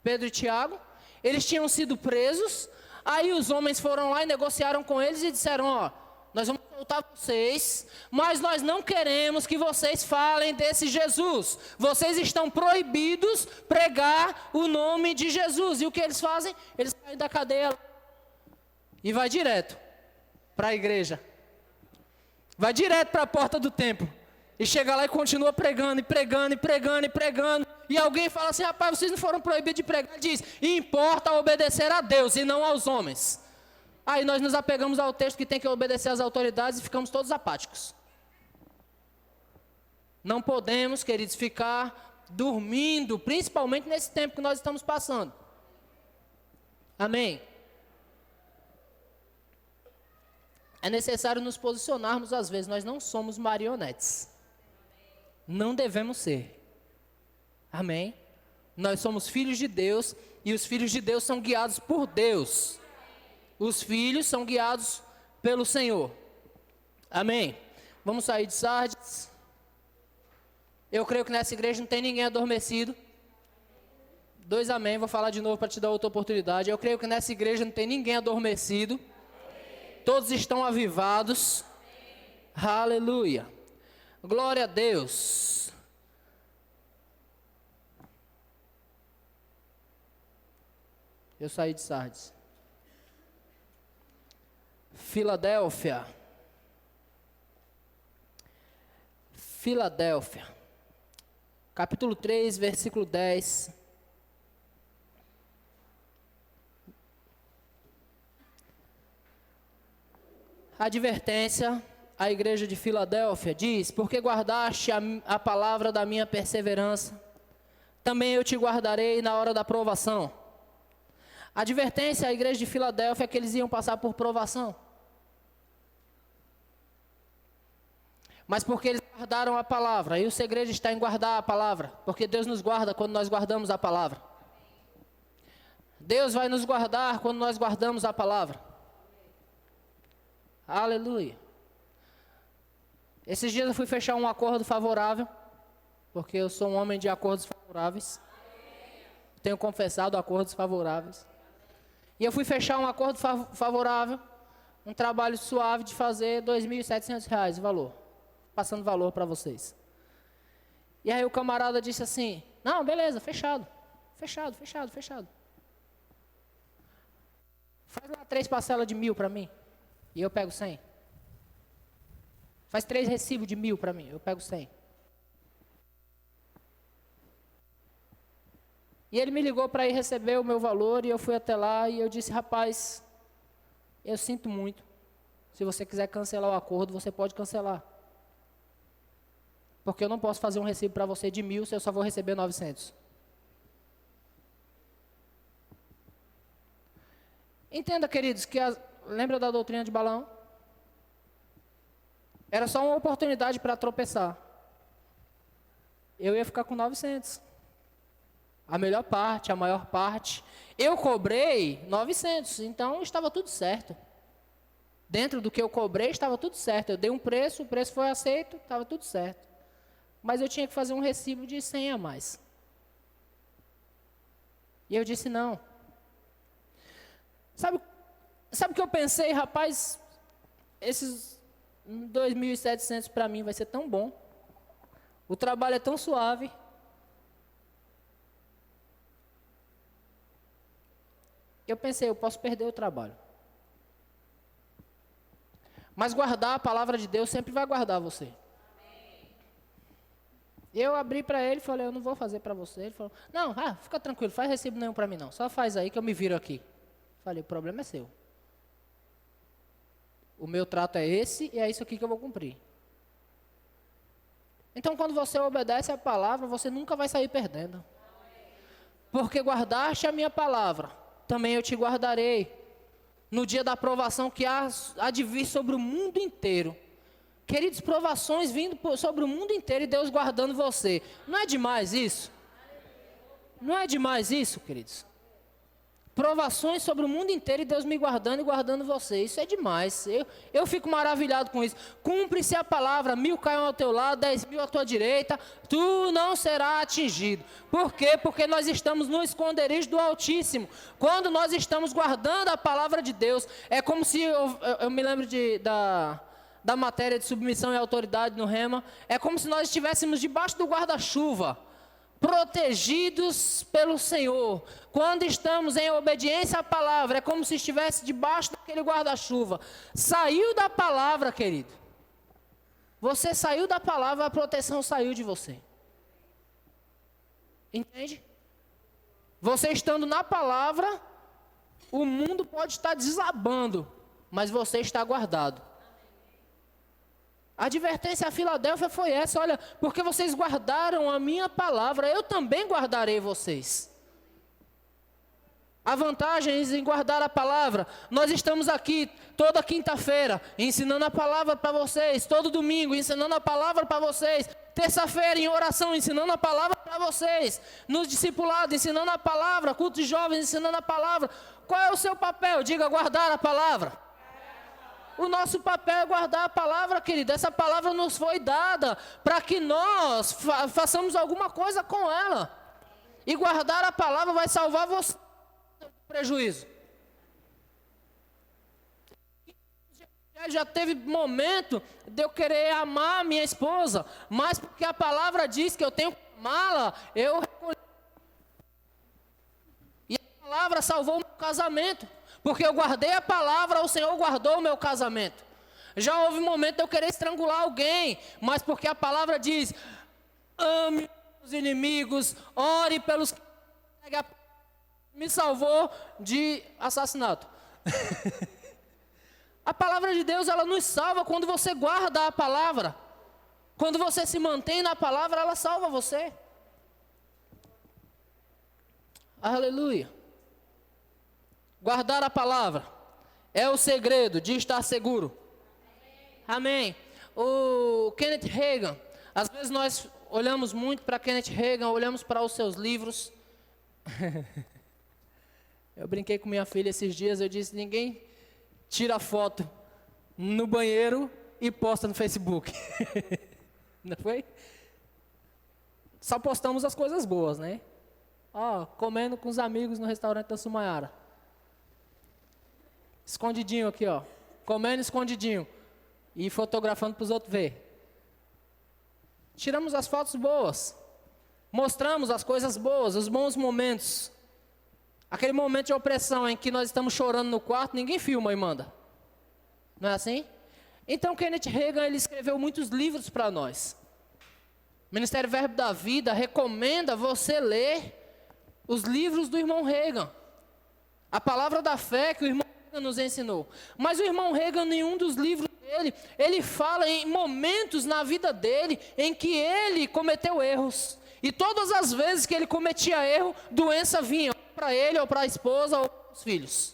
Pedro e Tiago, eles tinham sido presos, aí os homens foram lá e negociaram com eles e disseram, ó, nós vamos soltar vocês, mas nós não queremos que vocês falem desse Jesus. Vocês estão proibidos pregar o nome de Jesus. E o que eles fazem? Eles saem da cadeia e vai direto para a igreja. Vai direto para a porta do templo. E chega lá e continua pregando, e pregando, e pregando, e pregando. E alguém fala assim, rapaz, vocês não foram proibidos de pregar. Ele diz, importa obedecer a Deus e não aos homens. Aí nós nos apegamos ao texto que tem que obedecer às autoridades e ficamos todos apáticos. Não podemos, queridos, ficar dormindo, principalmente nesse tempo que nós estamos passando. Amém? É necessário nos posicionarmos às vezes, nós não somos marionetes. Não devemos ser. Amém? Nós somos filhos de Deus e os filhos de Deus são guiados por Deus. Os filhos são guiados pelo Senhor. Amém? Vamos sair de Sardes. Eu creio que nessa igreja não tem ninguém adormecido. 2 amém, vou falar de novo para te dar outra oportunidade. Eu creio que nessa igreja não tem ninguém adormecido. Todos estão avivados. Aleluia. Glória a Deus. Eu saí de Sardes. Filadélfia. Filadélfia. Capítulo 3, versículo 10. Advertência à igreja de Filadélfia diz, porque guardaste a palavra da minha perseverança, também eu te guardarei na hora da provação. Advertência à igreja de Filadélfia é que eles iam passar por provação. Mas porque eles guardaram a palavra, e o segredo está em guardar a palavra, porque Deus nos guarda quando nós guardamos a palavra. Deus vai nos guardar quando nós guardamos a palavra. Aleluia. Esses dias eu fui fechar um acordo favorável, porque eu sou um homem de acordos favoráveis. Tenho confessado acordos favoráveis. E eu fui fechar um acordo favorável, um trabalho suave de fazer R$ 2.700 o valor. Passando valor para vocês. E aí o camarada disse assim, não, beleza, fechado. Fechado. Faz lá 3 parcelas de 1.000 para mim. E eu pego 100. Faz 3 recibos de 1.000 para mim, eu pego 100. E ele me ligou para ir receber o meu valor, e eu fui até lá, e eu disse, rapaz, eu sinto muito. Se você quiser cancelar o acordo, você pode cancelar. Porque eu não posso fazer um recibo para você de 1.000, se eu só vou receber 900. Entenda, queridos, que lembra da doutrina de Balaão? Era só uma oportunidade para tropeçar. Eu ia ficar com 900. A melhor parte, a maior parte. Eu cobrei 900, então estava tudo certo. Dentro do que eu cobrei, estava tudo certo. Eu dei um preço, o preço foi aceito, estava tudo certo. Mas eu tinha que fazer um recibo de 100 a mais. E eu disse não. Sabe o que eu pensei, rapaz? Esses 2.700 para mim vai ser tão bom. O trabalho é tão suave. Eu pensei, eu posso perder o trabalho. Mas guardar a palavra de Deus sempre vai guardar você. Eu abri para ele e falei, eu não vou fazer para você. Ele falou, não, fica tranquilo, faz recibo nenhum para mim não. Só faz aí que eu me viro aqui. Falei, o problema é seu. O meu trato é esse e é isso aqui que eu vou cumprir. Então, quando você obedece a palavra, você nunca vai sair perdendo. Porque guardaste a minha palavra, também eu te guardarei. No dia da provação que há de vir sobre o mundo inteiro. Queridos, provações vindo sobre o mundo inteiro e Deus guardando você. Não é demais isso? Não é demais isso, queridos? Provações sobre o mundo inteiro e Deus me guardando e guardando você. Isso é demais. Eu fico maravilhado com isso. Cumpre-se a palavra, 1000 caiam ao teu lado, 10.000 à tua direita, tu não serás atingido. Por quê? Porque nós estamos no esconderijo do Altíssimo. Quando nós estamos guardando a palavra de Deus, é como se, eu me lembro da matéria de submissão e autoridade no Rema, é como se nós estivéssemos debaixo do guarda-chuva, protegidos pelo Senhor. Quando estamos em obediência à palavra, é como se estivesse debaixo daquele guarda-chuva. Saiu da palavra, querido. Você saiu da palavra, a proteção saiu de você. Entende? Você estando na palavra, o mundo pode estar desabando, mas você está guardado. A advertência a Filadélfia foi essa, olha, porque vocês guardaram a minha palavra, eu também guardarei vocês. Há vantagens em guardar a palavra. Nós estamos aqui toda quinta-feira ensinando a palavra para vocês, todo domingo ensinando a palavra para vocês, terça-feira em oração ensinando a palavra para vocês, nos discipulados ensinando a palavra, culto de jovens ensinando a palavra. Qual é o seu papel? Diga, guardar a palavra. O nosso papel é guardar a palavra, querido. Essa palavra nos foi dada para que nós façamos alguma coisa com ela. E guardar a palavra vai salvar você do prejuízo. Já teve momento de eu querer amar minha esposa, mas porque a palavra diz que eu tenho que amá-la, eu recolhi. E a palavra salvou o meu casamento. Porque eu guardei a palavra, o Senhor guardou o meu casamento. Já houve um momento de eu querer estrangular alguém, mas porque a palavra diz, ame os inimigos, ore pelos que me salvou de assassinato. A palavra de Deus, ela nos salva quando você guarda a palavra. Quando você se mantém na palavra, ela salva você. Aleluia. Guardar a palavra é o segredo de estar seguro. Amém. O Kenneth Hagin, às vezes nós olhamos muito para Kenneth Hagin, olhamos para os seus livros. Eu brinquei com minha filha esses dias, eu disse, ninguém tira foto no banheiro e posta no Facebook. Não foi? Só postamos as coisas boas, né? Comendo com os amigos no restaurante da Sumayara. Escondidinho aqui, comendo escondidinho e fotografando para os outros ver. Tiramos as fotos boas, mostramos as coisas boas, os bons momentos. Aquele momento de opressão em que nós estamos chorando no quarto, ninguém filma e manda. Não é assim? Então Kenneth Hagin, ele escreveu muitos livros para nós. O Ministério Verbo da Vida recomenda você ler os livros do irmão Hagin. A palavra da fé que o irmão nos ensinou. Mas o irmão Hagin, em nenhum dos livros dele, ele fala em momentos na vida dele em que ele cometeu erros. E todas as vezes que ele cometia erro, doença vinha para ele, ou para a esposa, ou para os filhos.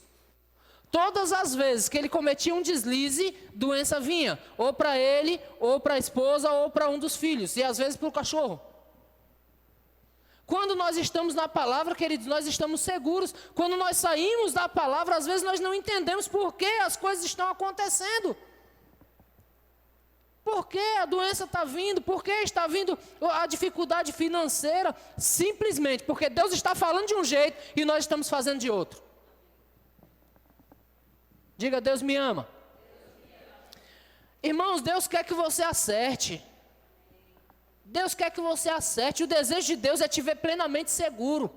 Todas as vezes que ele cometia um deslize, doença vinha, ou para ele, ou para a esposa, ou para um dos filhos, e às vezes para o cachorro. Quando nós estamos na palavra, queridos, nós estamos seguros. Quando nós saímos da palavra, às vezes nós não entendemos por que as coisas estão acontecendo. Por que a doença está vindo? Por que está vindo a dificuldade financeira? Simplesmente porque Deus está falando de um jeito e nós estamos fazendo de outro. Diga, Deus me ama. Irmãos, Deus quer que você acerte. Deus quer que você acerte. O desejo de Deus é te ver plenamente seguro.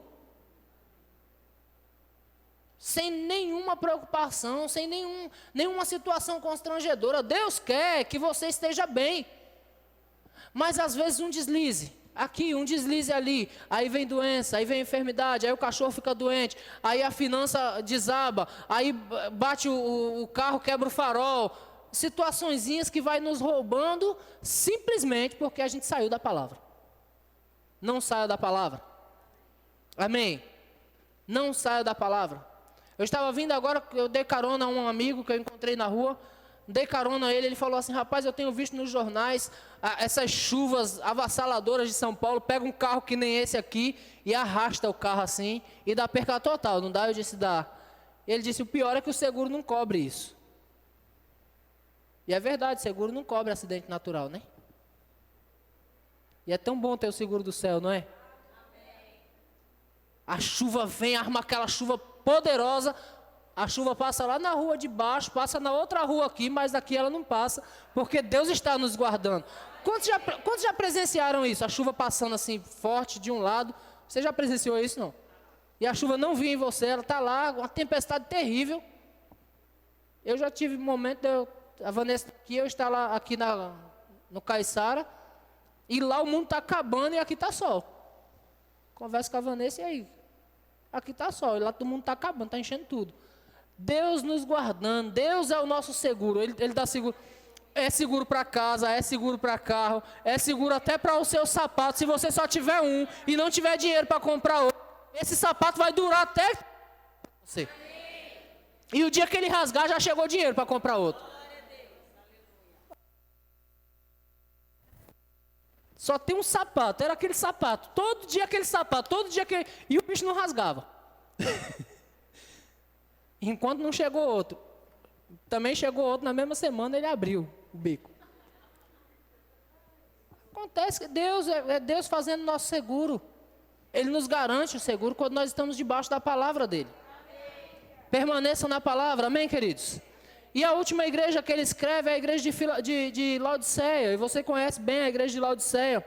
Sem nenhuma preocupação, sem nenhuma situação constrangedora. Deus quer que você esteja bem. Mas às vezes um deslize. aqui, um deslize ali, aí vem doença, aí vem enfermidade, aí o cachorro fica doente, aí a finança desaba, aí bate o carro, quebra o farol. Situaçõezinhas que vai nos roubando simplesmente porque a gente saiu da palavra. Não saia da palavra. Amém? Não saia da palavra. Eu estava vindo agora, eu dei carona a um amigo que eu encontrei na rua, dei carona a ele, ele falou assim, rapaz, eu tenho visto nos jornais essas chuvas avassaladoras de São Paulo, pega um carro que nem esse aqui e arrasta o carro assim e dá perca total, não dá? Eu disse, dá. Ele disse, o pior é que o seguro não cobre isso. E é verdade, seguro não cobre acidente natural, né? E é tão bom ter o seguro do céu, não é? A chuva vem, arma aquela chuva poderosa, a chuva passa lá na rua de baixo, passa na outra rua aqui, mas daqui ela não passa, porque Deus está nos guardando. Quantos já presenciaram isso? A chuva passando assim, forte de um lado, você já presenciou isso, não? E a chuva não vinha em você, ela está lá, uma tempestade terrível. Eu já tive um momento, a Vanessa aqui, eu estar lá aqui no Caiçara, e lá o mundo está acabando e aqui está sol. Conversa com a Vanessa e aí, aqui está sol, e lá todo mundo está acabando, está enchendo tudo. Deus nos guardando, Deus é o nosso seguro, Ele dá seguro. É seguro para casa, é seguro para carro, é seguro até para o seu sapato. Se você só tiver um e não tiver dinheiro para comprar outro, esse sapato vai durar até você. E o dia que ele rasgar, já chegou dinheiro para comprar outro. Só tem um sapato, era aquele sapato, todo dia aquele sapato, todo dia aquele... E o bicho não rasgava. Enquanto não chegou outro. Também chegou outro, na mesma semana ele abriu o bico. Acontece que Deus, é Deus fazendo nosso seguro. Ele nos garante o seguro quando nós estamos debaixo da palavra dele. Permaneçam na palavra, amém, queridos? E a última igreja que ele escreve é a igreja de Laodiceia. E você conhece bem a igreja de Laodiceia.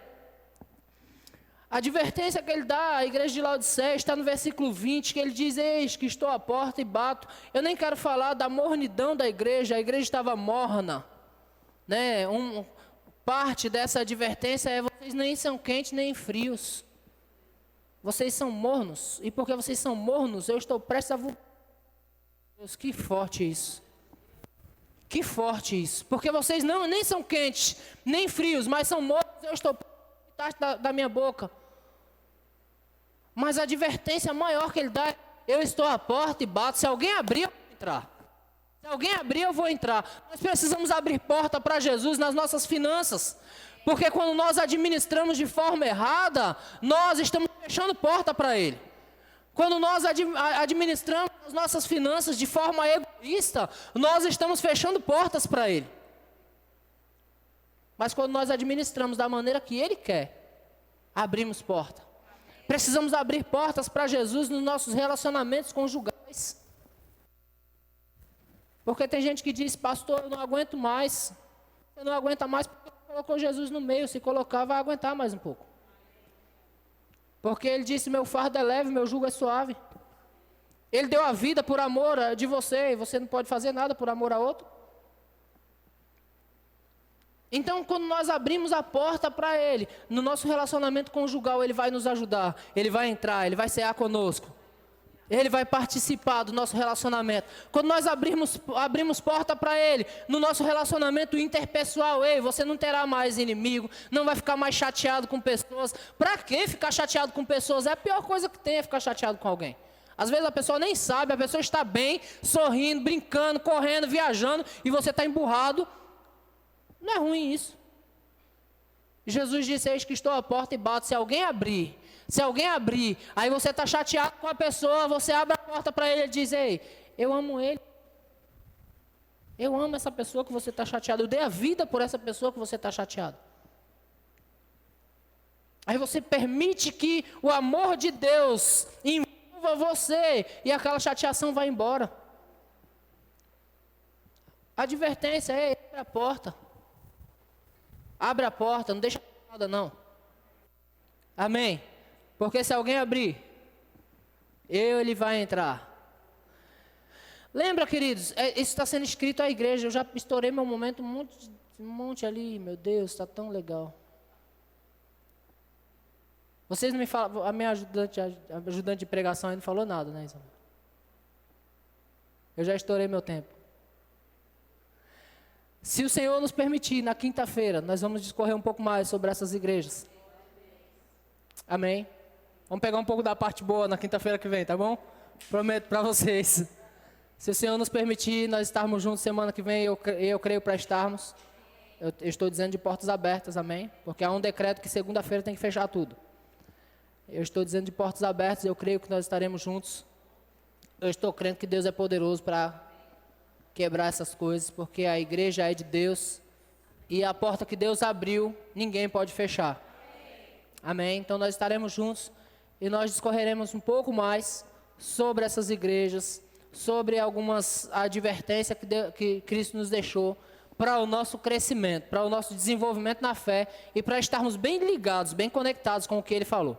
A advertência que ele dá à igreja de Laodiceia está no versículo 20, que ele diz, eis que estou à porta e bato. Eu nem quero falar da mornidão da igreja, a igreja estava morna. Né? Parte dessa advertência é, vocês nem são quentes nem frios. Vocês são mornos, e porque vocês são mornos, eu estou prestes a... Deus, que forte isso. Que forte isso, porque vocês nem são quentes, nem frios, mas são mornos, eu estou da minha boca. Mas a advertência maior que ele dá é, eu estou à porta e bato, se alguém abrir, eu vou entrar. Se alguém abrir, eu vou entrar. Nós precisamos abrir porta para Jesus nas nossas finanças, porque quando nós administramos de forma errada, nós estamos fechando porta para Ele. Quando nós administramos as nossas finanças de forma egoísta, nós estamos fechando portas para Ele. Mas quando nós administramos da maneira que Ele quer, abrimos porta. Precisamos abrir portas para Jesus nos nossos relacionamentos conjugais. Porque tem gente que diz, pastor, eu não aguento mais. Você não aguenta mais porque colocou Jesus no meio. Se colocar, vai aguentar mais um pouco. Porque ele disse, meu fardo é leve, meu jugo é suave. Ele deu a vida por amor de você, e você não pode fazer nada por amor a outro. Então, quando nós abrimos a porta para Ele, no nosso relacionamento conjugal, Ele vai nos ajudar, Ele vai entrar, Ele vai cear conosco. Ele vai participar do nosso relacionamento. Quando nós abrimos porta para Ele, no nosso relacionamento interpessoal, ei, você não terá mais inimigo, não vai ficar mais chateado com pessoas. Para que ficar chateado com pessoas? É a pior coisa que tem, é ficar chateado com alguém. Às vezes a pessoa nem sabe, a pessoa está bem, sorrindo, brincando, correndo, viajando, e você está emburrado. Não é ruim isso. Jesus disse, eis que estou à porta e bato, se alguém abrir, aí você está chateado com a pessoa, você abre a porta para ele e diz, ei, eu amo ele. Eu amo essa pessoa que você está chateado, eu dei a vida por essa pessoa que você está chateado. Aí você permite que o amor de Deus envolva você e aquela chateação vai embora. Advertência, ei, abre a porta. Abre a porta, não deixa nada não. Amém? Porque se alguém abrir, ele vai entrar. Lembra, queridos, isso está sendo escrito à igreja. Eu já estourei meu momento, um monte ali, meu Deus, está tão legal. Vocês não me falam, a minha ajudante de pregação aí não falou nada, né, Isabel? Eu já estourei meu tempo. Se o Senhor nos permitir, na quinta-feira, nós vamos discorrer um pouco mais sobre essas igrejas. Amém? Vamos pegar um pouco da parte boa na quinta-feira que vem, tá bom? Prometo para vocês. Se o Senhor nos permitir, nós estarmos juntos semana que vem, eu creio para estarmos. Eu estou dizendo de portas abertas, amém? Porque há um decreto que segunda-feira tem que fechar tudo. Eu estou dizendo de portas abertas, eu creio que nós estaremos juntos. Eu estou crendo que Deus é poderoso para quebrar essas coisas, porque a igreja é de Deus e a porta que Deus abriu, ninguém pode fechar. Amém? Então nós estaremos juntos e nós discorreremos um pouco mais sobre essas igrejas, sobre algumas advertências que Cristo nos deixou para o nosso crescimento, para o nosso desenvolvimento na fé e para estarmos bem ligados, bem conectados com o que Ele falou.